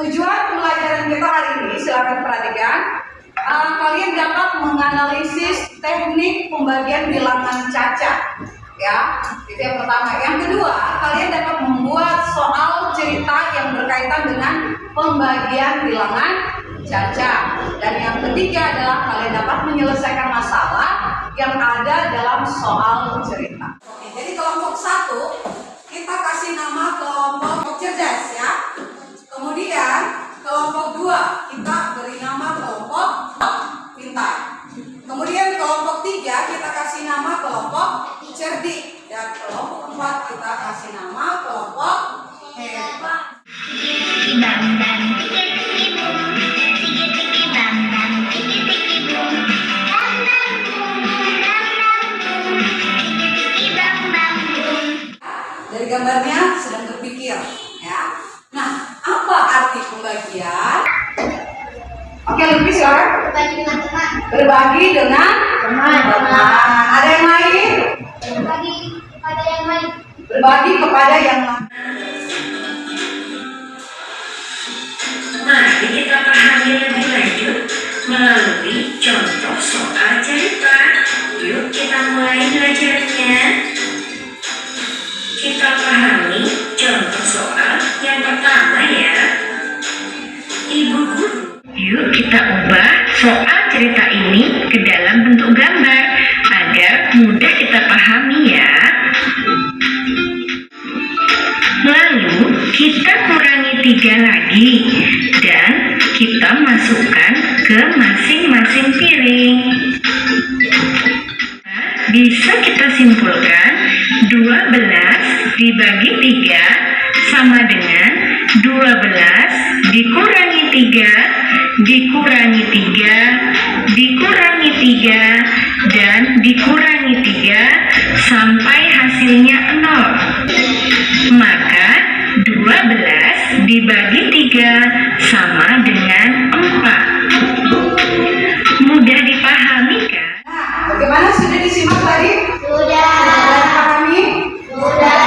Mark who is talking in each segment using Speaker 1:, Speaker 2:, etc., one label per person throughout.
Speaker 1: Tujuan pembelajaran kita hari ini, silakan perhatikan. Kalian dapat menganalisis teknik pembagian bilangan cacat, ya. Itu yang pertama. Yang kedua, kalian dapat membuat soal cerita yang berkaitan dengan pembagian bilangan cacat. Dan yang ketiga adalah kalian dapat menyelesaikan masalah yang ada dalam soal cerita. Oke, jadi kelompok 1 kita kasih nama kelompok cerdas, ya. Kemudian kelompok 2 kita beri nama kelompok pintar. Kemudian kelompok 3 kita kasih nama kelompok cerdik. Dan kelompok 4 kita kasih nama kelompok hebat. Dari gambarnya sedang terpikir, ya. Nah, apa arti pembagian? Oke, lebih silakan.
Speaker 2: Berbagi dengan teman.
Speaker 1: Berbagi dengan teman. Ada yang lain?
Speaker 2: Berbagi kepada yang lain.
Speaker 1: Berbagi kepada yang lain.
Speaker 3: Mari kita pahami lebih lanjut melalui contoh soal cerita. Yuk kita mulai belajarnya. Kita pahami contoh soal yang pertama, ya. Ibu guru. Yuk kita ubah soal cerita ini ke dalam bentuk gambar agar mudah kita pahami, ya. Lalu kita kurangi 3 lagi dan kita masukkan ke masing-masing piring. Bisa kita simpulkan 12 dibagi 3 sama dengan 12 dikurangi 3 dikurangi 3 dikurangi 3 dan dikurangi 3 sampai hasilnya 0. Maka 12 dibagi 3 sama dengan 4. Mudah dipahami, kan?
Speaker 1: Nah, bagaimana, sudah disimak tadi?
Speaker 2: Sudah.
Speaker 1: Sudah dipahami?
Speaker 2: Sudah.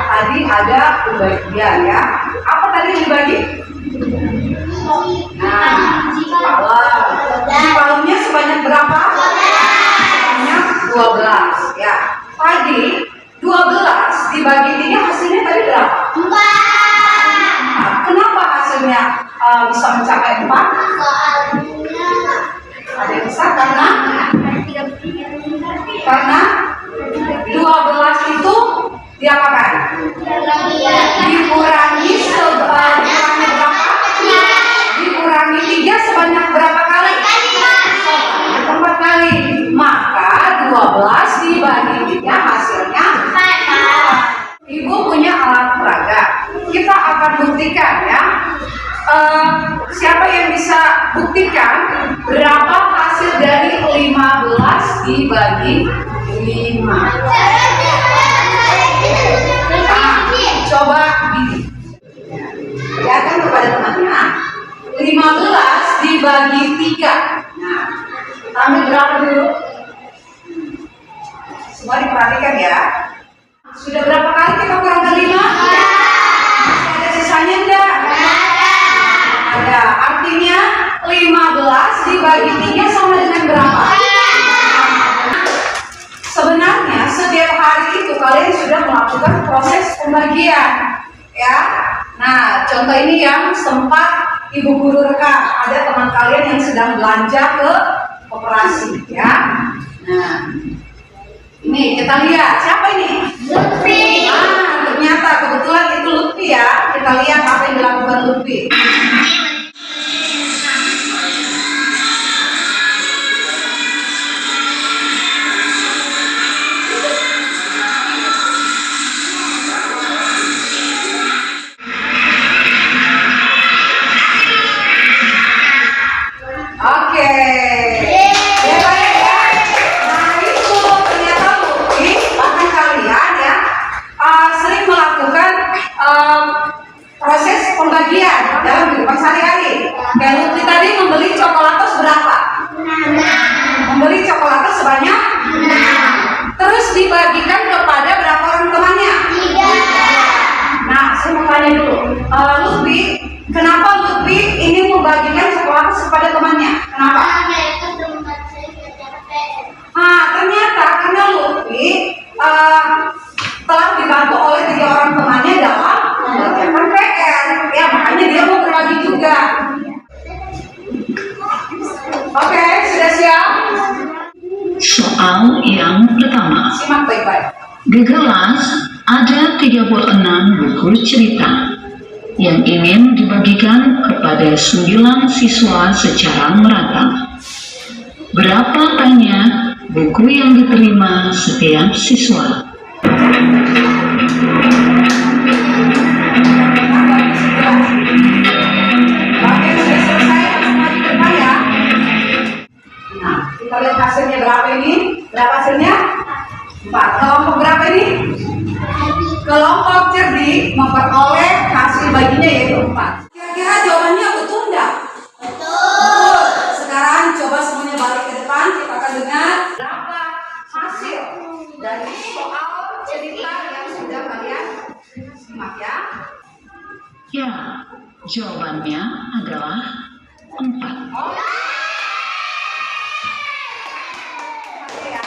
Speaker 1: Tadi ada pembagian, ya. Apa tadi yang dibagi? Nah, palem. Palemnya sebanyak berapa? Sebanyak 12, ya. Tadi 12 dibagi 3 hasilnya tadi berapa?
Speaker 2: 4.
Speaker 1: Nah, kenapa hasilnya bisa mencapai 4?
Speaker 2: Soalnya
Speaker 1: Ada yang bisa karena 12 itu diapakan? Dikurangi berapa? Dikurangi 3 sebanyak berapa kali? 4 kali. Maka 12 dibagi 3 hasilnya 4. Ibu punya alat peraga. Kita akan buktikan, ya. Siapa yang bisa buktikan berapa hasil dari 15 dibagi 5? Coba lihatkan kepada temannya. 15 dibagi 3. Nah, kita ambil berapa dulu? Semua diperhatikan, ya. Sudah berapa kali kita kurangkan 5? Masih ada sisanya enggak? Ada. Artinya 15 dibagi 3 sama dengan berapa? Sebenarnya setiap hari itu kalian sudah melakukan proses pembagian, ya. Nah, contoh ini yang sempat ibu guru rekam. Ada teman kalian yang sedang belanja ke koperasi, ya. Nah, ini kita lihat siapa ini?
Speaker 2: Lutfi.
Speaker 1: Ternyata kebetulan itu Lutfi, ya. Kita lihat apa yang dilakukan Lutfi. Oke. Ya, baik, ya. Nah, itu ternyata Lutfi bahkan kalian, ya, sering melakukan proses pembagian dalam kehidupan sehari-hari. Kayak Lutfi tadi membeli coklatos berapa? Membeli coklatos sebanyak 6. Terus dibagikan kepada berapa orang temannya? 3. Nah, saya mau tanya dulu, Lutfi, kenapa Lutfi ini membagikan coklatos kepada temannya? Kenapa? Ternyata karena Lutfi telah dibantu oleh 3 orang temannya dalam mengerjakan PR, ya makanya dia mau berbagi juga. Oke, sudah siap?
Speaker 3: Soal yang pertama.
Speaker 1: Simak baik-baik.
Speaker 3: Di kelas ada 36 buku cerita yang ingin dibagikan kepada 9 siswa secara merata. Berapa banyak buku yang diterima setiap siswa?
Speaker 1: Oke, sudah selesai, langsung maju ke depan ya. Nah, kita lihat hasilnya berapa ini? Berapa hasilnya? 4. Kelompok berapa ini? Kelompok cerdik memperoleh hasil baginya yaitu 4. Kira-kira jawabannya betul enggak? Betul. Sekarang coba semuanya balik ke depan, kita akan dengar berapa hasil dari soal cerita yang sudah kalian simak ya.
Speaker 3: Ya, jawabannya adalah 4.
Speaker 1: Oke ya.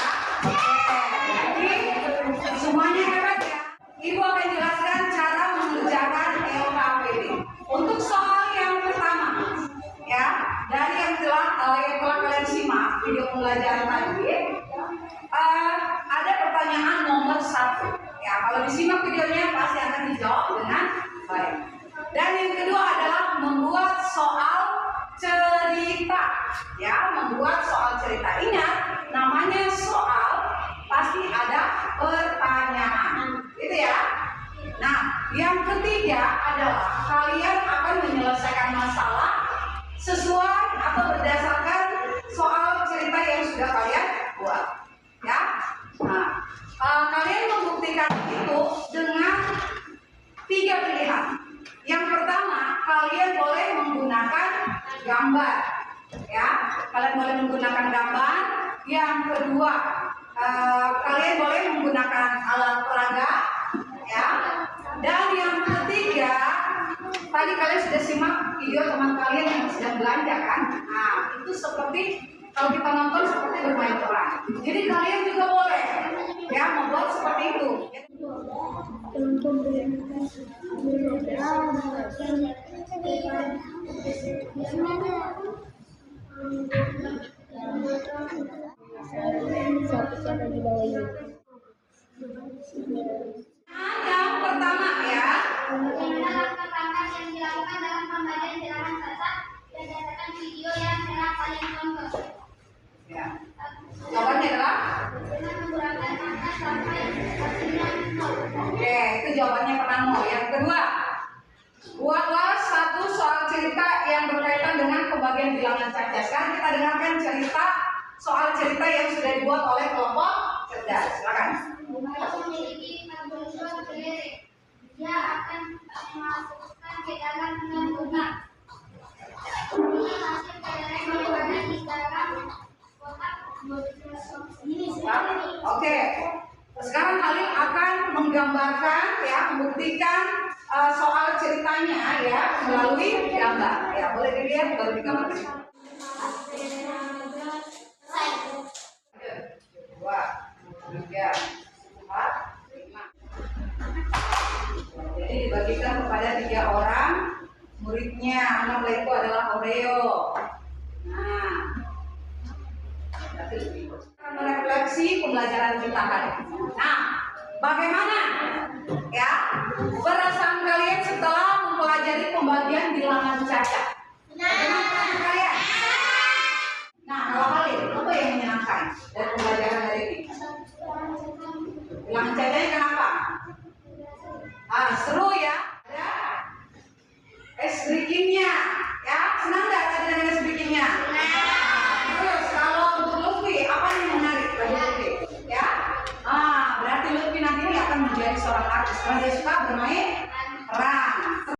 Speaker 1: Jadi semuanya hebat ya. Ibu akan jelaskan cara mengerjakan LKPD. Untuk soal yang pertama, ya, dari yang telah kalian simak video pembelajaran tadi, ada pertanyaan nomor 1. Ya, kalau disimak videonya pasti akan dijawab dengan baik. Dan yang kedua adalah membuat soal cerita. Ya, membuat soal cerita. Ingat, namanya soal pasti ada pertanyaan. Gitu ya. Nah, yang ketiga adalah kalian akan menyelesaikan masalah sesuai atau berdasarkan soal cerita yang sudah kalian buat. Ya. Nah, kalian membuktikan itu dengan 3 pilihan. Yang pertama, kalian boleh menggunakan gambar, ya. Kalian boleh menggunakan gambar. Yang kedua, kalian boleh menggunakan alat peraga, ya. Dan yang ketiga, tadi kalian sudah simak video teman kalian yang sedang belanja kan? Nah, itu seperti kalau kita nonton seperti bermain peran. Jadi kalian juga boleh, ya, membuat seperti itu. Yang pertama ya. Ya. Jawabannya adalah? Oke, itu jawabannya Penamo. Yang kedua, buatlah satu soal cerita yang berkaitan dengan pembagian bilangan caca. Sekarang kita dengarkan cerita soal cerita yang sudah dibuat oleh kelompok cerdas. Silakan.
Speaker 2: Dia akan memasukkan ke dalam bunga. Ini hasil kelereng berwarna di dalam kotak ini.
Speaker 1: Oke. Sekarang Halil akan menggambarkan, ya, membuktikan soal ceritanya, ya, melalui gambar. Ya, boleh dilihat, baru digambarkan. 2, 3, 4, 5. Jadi dibagikan kepada 3 orang muridnya. Anggaplah itu adalah Oreo. Nah, akan merefleksi pembelajaran kita hari ini. Nah, bagaimana, ya, perasaan kalian setelah mempelajari pembagian bilangan caca? Bagaimana perasaan kalian? Nah, kalau Halil, apa yang menyenangkan dari pembelajaran hari ini? Bilangan cacanya kenapa? Seru ya. Ada es bikinnya, ya, senang nggak tadi dengan es bikinnya? Terus kalau untuk Lutfi, apa yang menarik bagi Lutfi? Ya, berarti Lutfi nanti akan menjadi seorang artis. Kalau dia suka